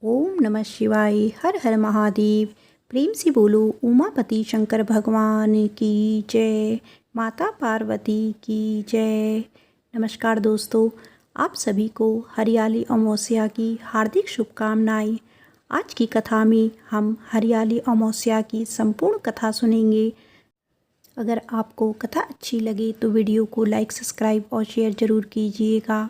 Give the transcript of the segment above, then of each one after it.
ओम नमः शिवाय। हर हर महादेव। प्रेम से बोलो उमापति शंकर भगवान की जय, माता पार्वती की जय। नमस्कार दोस्तों, आप सभी को हरियाली अमावस्या की हार्दिक शुभकामनाएं। आज की कथा में हम हरियाली अमावस्या की संपूर्ण कथा सुनेंगे। अगर आपको कथा अच्छी लगे तो वीडियो को लाइक, सब्सक्राइब और शेयर ज़रूर कीजिएगा।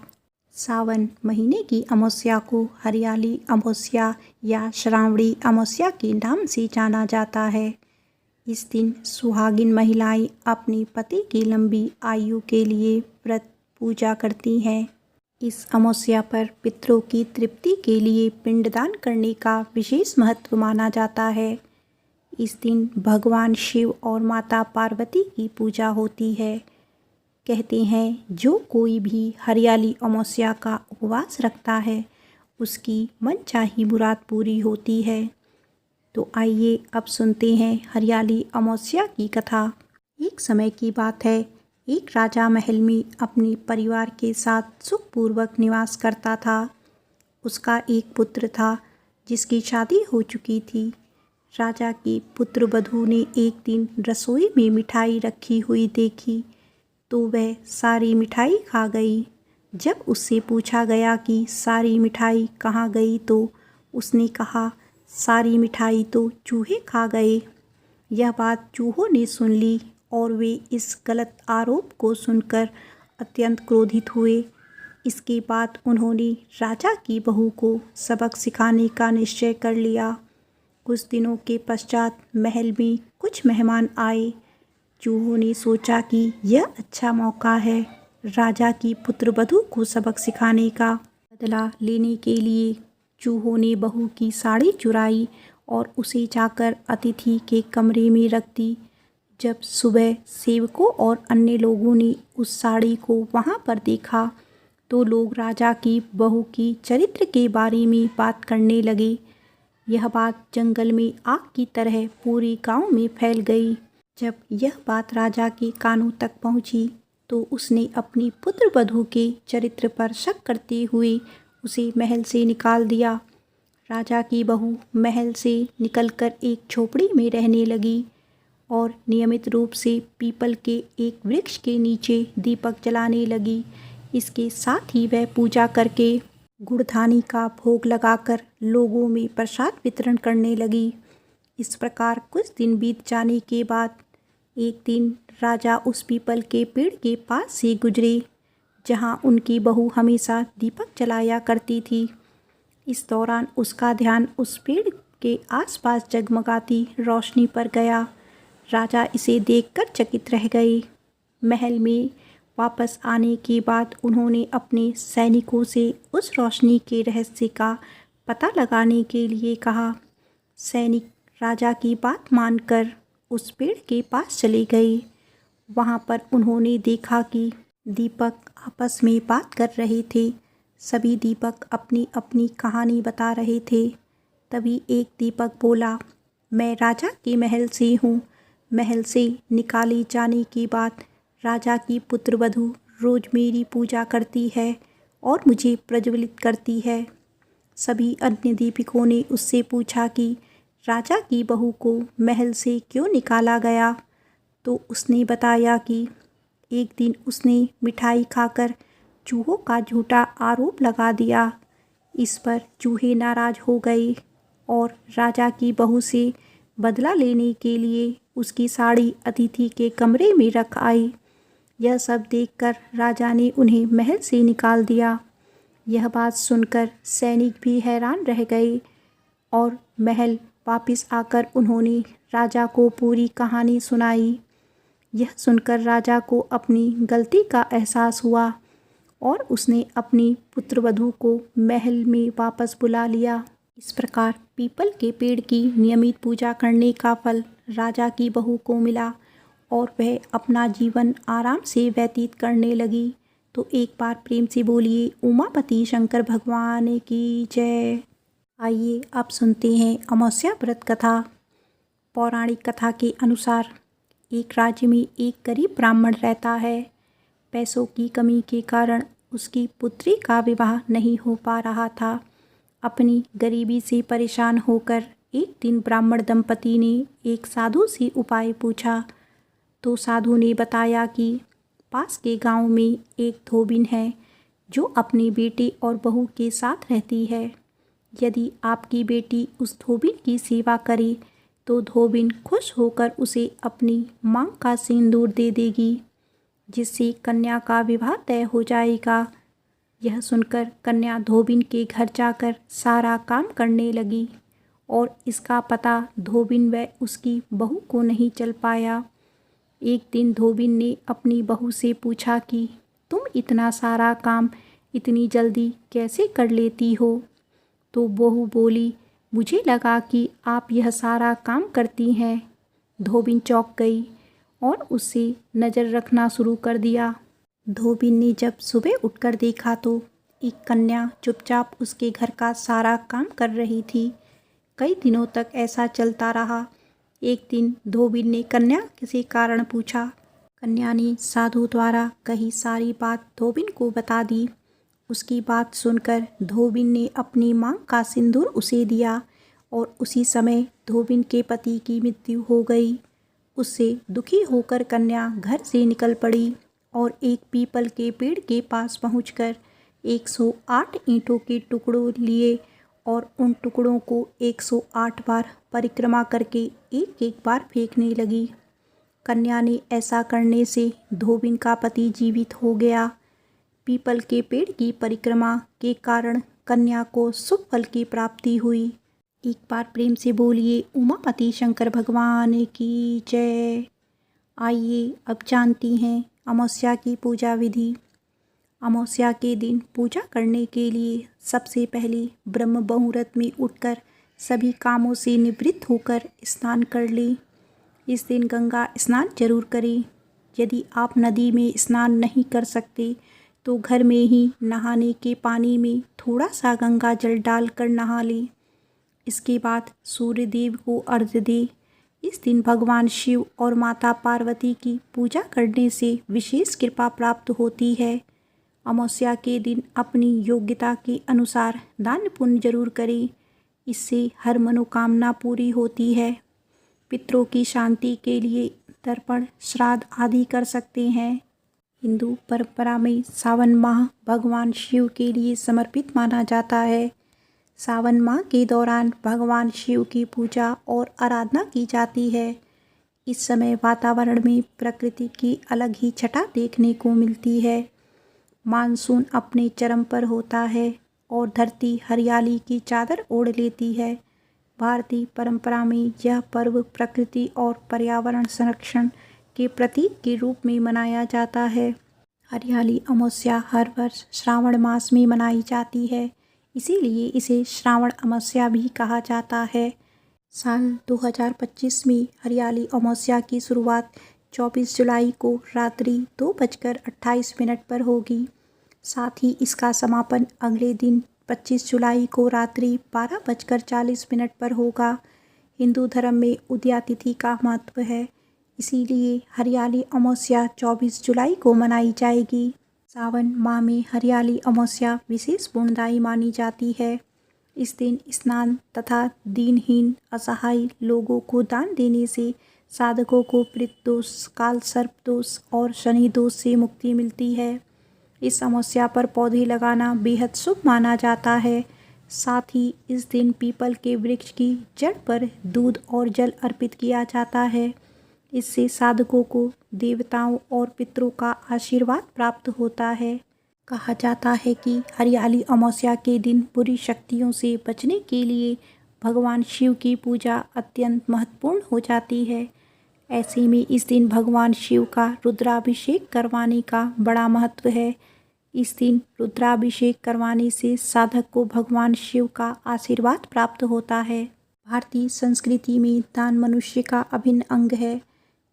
सावन महीने की अमावस्या को हरियाली अमावस्या या श्रावणी अमावस्या के नाम से जाना जाता है। इस दिन सुहागिन महिलाएं अपने पति की लंबी आयु के लिए व्रत पूजा करती हैं। इस अमावस्या पर पितरों की तृप्ति के लिए पिंडदान करने का विशेष महत्व माना जाता है। इस दिन भगवान शिव और माता पार्वती की पूजा होती है। कहते हैं जो कोई भी हरियाली अमावस्या का उपवास रखता है उसकी मनचाही मुराद पूरी होती है। तो आइए अब सुनते हैं हरियाली अमावस्या की कथा। एक समय की बात है, एक राजा महल में अपने परिवार के साथ सुखपूर्वक निवास करता था। उसका एक पुत्र था जिसकी शादी हो चुकी थी। राजा की पुत्र वधू ने एक दिन रसोई में मिठाई रखी हुई देखी तो वह सारी मिठाई खा गई। जब उससे पूछा गया कि सारी मिठाई कहाँ गई तो उसने कहा, सारी मिठाई तो चूहे खा गए। यह बात चूहों ने सुन ली और वे इस गलत आरोप को सुनकर अत्यंत क्रोधित हुए। इसके बाद उन्होंने राजा की बहू को सबक सिखाने का निश्चय कर लिया। कुछ दिनों के पश्चात महल में कुछ मेहमान आए। चूहों ने सोचा कि यह अच्छा मौका है राजा की पुत्रवधू को सबक सिखाने का। बदला लेने के लिए चूहों ने बहू की साड़ी चुराई और उसे जाकर अतिथि के कमरे में रख दी। जब सुबह सेवकों और अन्य लोगों ने उस साड़ी को वहां पर देखा तो लोग राजा की बहू की चरित्र के बारे में बात करने लगे। यह बात जंगल में आग की तरह पूरे गांव में फैल गई। जब यह बात राजा के कानों तक पहुंची तो उसने अपनी पुत्रवधू के चरित्र पर शक करते हुए उसे महल से निकाल दिया। राजा की बहू महल से निकलकर एक झोपड़ी में रहने लगी और नियमित रूप से पीपल के एक वृक्ष के नीचे दीपक जलाने लगी। इसके साथ ही वह पूजा करके गुड़धानी का भोग लगाकर लोगों में प्रसाद वितरण करने लगी। इस प्रकार कुछ दिन बीत जाने के बाद एक दिन राजा उस पीपल के पेड़ के पास से गुजरे जहां उनकी बहू हमेशा दीपक जलाया करती थी। इस दौरान उसका ध्यान उस पेड़ के आसपास जगमगाती रोशनी पर गया। राजा इसे देखकर चकित रह गए। महल में वापस आने के बाद उन्होंने अपने सैनिकों से उस रोशनी के रहस्य का पता लगाने के लिए कहा। सैनिक राजा की बात मानकर उस पेड़ के पास चले गए। वहां पर उन्होंने देखा कि दीपक आपस में बात कर रहे थे। सभी दीपक अपनी अपनी कहानी बता रहे थे। तभी एक दीपक बोला, मैं राजा के महल से हूँ। महल से निकाले जाने के बाद राजा की पुत्रवधू रोज मेरी पूजा करती है और मुझे प्रज्वलित करती है। सभी अन्य दीपकों ने उससे पूछा कि राजा की बहू को महल से क्यों निकाला गया तो उसने बताया कि एक दिन उसने मिठाई खाकर चूहों का झूठा आरोप लगा दिया। इस पर चूहे नाराज हो गए और राजा की बहू से बदला लेने के लिए उसकी साड़ी अतिथि के कमरे में रख आई। यह सब देखकर राजा ने उन्हें महल से निकाल दिया। यह बात सुनकर सैनिक भी हैरान रह गए और महल वापस आकर उन्होंने राजा को पूरी कहानी सुनाई। यह सुनकर राजा को अपनी गलती का एहसास हुआ और उसने अपनी पुत्रवधू को महल में वापस बुला लिया। इस प्रकार पीपल के पेड़ की नियमित पूजा करने का फल राजा की बहू को मिला और वह अपना जीवन आराम से व्यतीत करने लगी। तो एक बार प्रेम से बोलिए उमापति शंकर भगवान की जय। आइए अब सुनते हैं अमावस्या व्रत कथा। पौराणिक कथा के अनुसार एक राज्य में एक गरीब ब्राह्मण रहता है। पैसों की कमी के कारण उसकी पुत्री का विवाह नहीं हो पा रहा था। अपनी गरीबी से परेशान होकर एक दिन ब्राह्मण दंपति ने एक साधु से उपाय पूछा। तो साधु ने बताया कि पास के गांव में एक धोबिन है जो अपनी बेटी और बहू के साथ रहती है। यदि आपकी बेटी उस धोबिन की सेवा करे तो धोबिन खुश होकर उसे अपनी मांग का सिंदूर दे देगी, जिससे कन्या का विवाह तय हो जाएगा। यह सुनकर कन्या धोबिन के घर जाकर सारा काम करने लगी और इसका पता धोबिन व उसकी बहू को नहीं चल पाया। एक दिन धोबिन ने अपनी बहू से पूछा कि तुम इतना सारा काम इतनी जल्दी कैसे कर लेती हो? तो बहू बोली, मुझे लगा कि आप यह सारा काम करती हैं। धोबिन चौंक गई और उससे नज़र रखना शुरू कर दिया। धोबिन ने जब सुबह उठकर देखा तो एक कन्या चुपचाप उसके घर का सारा काम कर रही थी। कई दिनों तक ऐसा चलता रहा। एक दिन धोबिन ने कन्या किसी कारण पूछा। कन्या ने साधु द्वारा कही सारी बात धोबिन को बता दी। उसकी बात सुनकर धोबिन ने अपनी मांग का सिंदूर उसे दिया और उसी समय धोबिन के पति की मृत्यु हो गई। उससे दुखी होकर कन्या घर से निकल पड़ी और एक पीपल के पेड़ के पास पहुंचकर 108 ईंटों के टुकड़ों लिए और उन टुकड़ों को 108 बार परिक्रमा करके एक एक बार फेंकने लगी। कन्या ने ऐसा करने से धोबिन का पति जीवित हो गया। पीपल के पेड़ की परिक्रमा के कारण कन्या को शुभ फल की प्राप्ति हुई। एक बार प्रेम से बोलिए उमापति शंकर भगवान की जय। आइए अब जानती हैं अमावस्या की पूजा विधि। अमावस्या के दिन पूजा करने के लिए सबसे पहले ब्रह्म मुहूर्त में उठकर सभी कामों से निवृत्त होकर स्नान कर लें। इस दिन गंगा स्नान जरूर करें। यदि आप नदी में स्नान नहीं कर सकते तो घर में ही नहाने के पानी में थोड़ा सा गंगा जल डालकर नहा लें। इसके बाद सूर्य देव को अर्घ्य दें। इस दिन भगवान शिव और माता पार्वती की पूजा करने से विशेष कृपा प्राप्त होती है। अमावस्या के दिन अपनी योग्यता के अनुसार दान पुण्य जरूर करें। इससे हर मनोकामना पूरी होती है। पितरों की शांति के लिए तर्पण श्राद्ध आदि कर सकते हैं। हिंदू परंपरा में सावन माह भगवान शिव के लिए समर्पित माना जाता है। सावन माह के दौरान भगवान शिव की पूजा और आराधना की जाती है। इस समय वातावरण में प्रकृति की अलग ही छटा देखने को मिलती है। मानसून अपने चरम पर होता है और धरती हरियाली की चादर ओढ़ लेती है। भारतीय परंपरा में यह पर्व प्रकृति और पर्यावरण संरक्षण के प्रतीक के रूप में मनाया जाता है। हरियाली अमावस्या हर वर्ष श्रावण मास में मनाई जाती है, इसीलिए इसे श्रावण अमावस्या भी कहा जाता है। साल 2025 में हरियाली अमावस्या की शुरुआत 24 जुलाई को रात्रि 2:28 पर होगी। साथ ही इसका समापन अगले दिन 25 जुलाई को रात्रि 12:40 पर होगा। हिंदू धर्म में उदया तिथि का महत्व है, इसीलिए हरियाली अमावस्या 24 जुलाई को मनाई जाएगी। सावन माह में हरियाली अमावस्या विशेष पुण्यदायी मानी जाती है। इस दिन स्नान तथा दीनहीन असहाय लोगों को दान देने से साधकों को पितृ दोष, काल सर्प दोष और शनि दोष से मुक्ति मिलती है। इस अमावस्या पर पौधे लगाना बेहद शुभ माना जाता है। साथ ही इस दिन पीपल के वृक्ष की जड़ पर दूध और जल अर्पित किया जाता है। इससे साधकों को देवताओं और पितरों का आशीर्वाद प्राप्त होता है। कहा जाता है कि हरियाली अमावस्या के दिन बुरी शक्तियों से बचने के लिए भगवान शिव की पूजा अत्यंत महत्वपूर्ण हो जाती है। ऐसे में इस दिन भगवान शिव का रुद्राभिषेक करवाने का बड़ा महत्व है। इस दिन रुद्राभिषेक करवाने से साधक को भगवान शिव का आशीर्वाद प्राप्त होता है। भारतीय संस्कृति में दान मनुष्य का अभिन्न अंग है।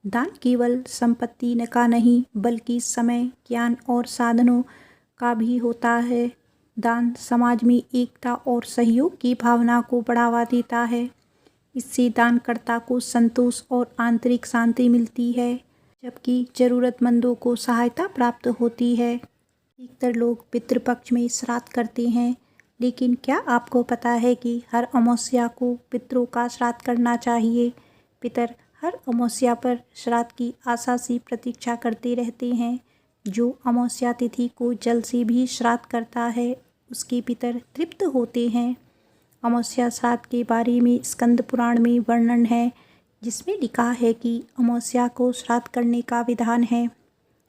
दान केवल संपत्ति का नहीं बल्कि समय, ज्ञान और साधनों का भी होता है। दान समाज में एकता और सहयोग की भावना को बढ़ावा देता है। इससे दानकर्ता को संतोष और आंतरिक शांति मिलती है, जबकि ज़रूरतमंदों को सहायता प्राप्त होती है। अधिकतर लोग पितृपक्ष में श्राद्ध करते हैं, लेकिन क्या आपको पता है कि हर अमावस्या को पितरों का श्राद्ध करना चाहिए। पितर हर अमावस्या पर श्राद्ध की आशा से प्रतीक्षा करते रहते हैं। जो अमावस्या तिथि को जल से भी श्राद्ध करता है उसके पितर तृप्त होते हैं। अमावस्या श्राद्ध के बारे में स्कंद पुराण में वर्णन है, जिसमें लिखा है कि अमावस्या को श्राद्ध करने का विधान है।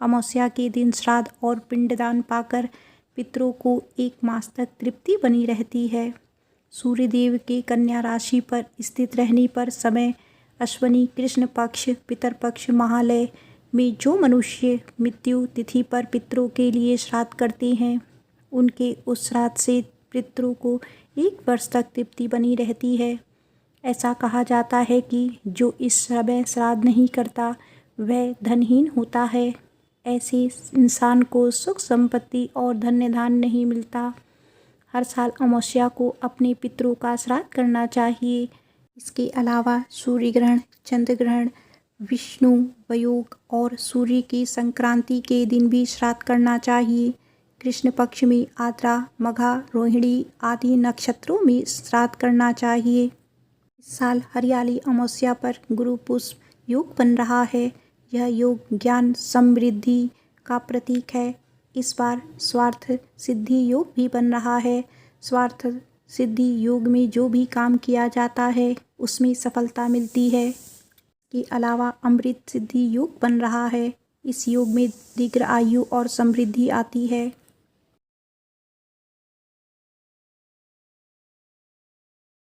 अमावस्या के दिन श्राद्ध और पिंडदान पाकर पितरों को 1 मास तक तृप्ति बनी रहती है। सूर्यदेव के कन्या राशि पर स्थित रहने पर समय अश्वनी कृष्ण पक्ष पितरपक्ष महालय में जो मनुष्य मृत्यु तिथि पर पितरों के लिए श्राद्ध करते हैं उनके उस श्राद्ध से पितरों को 1 वर्ष तक तृप्ति बनी रहती है। ऐसा कहा जाता है कि जो इस समय श्राद्ध नहीं करता वह धनहीन होता है। ऐसे इंसान को सुख संपत्ति और धन्य धान नहीं मिलता। हर साल अमावस्या को अपने पितरों का श्राद्ध करना चाहिए। इसके अलावा सूर्य ग्रहण, चंद्र ग्रहण, विष्णु वयोग और सूर्य की संक्रांति के दिन भी श्राद्ध करना चाहिए। कृष्ण पक्ष में आद्रा, मघा, रोहिणी आदि नक्षत्रों में श्राद्ध करना चाहिए। इस साल हरियाली अमावस्या पर गुरु पुष्प योग बन रहा है। यह योग ज्ञान समृद्धि का प्रतीक है। इस बार स्वार्थ सिद्धि योग भी बन रहा है। स्वार्थ सिद्धि योग में जो भी काम किया जाता है उसमें सफलता मिलती है। के अलावा अमृत सिद्धि योग बन रहा है। इस योग में दीर्घ आयु और समृद्धि आती है।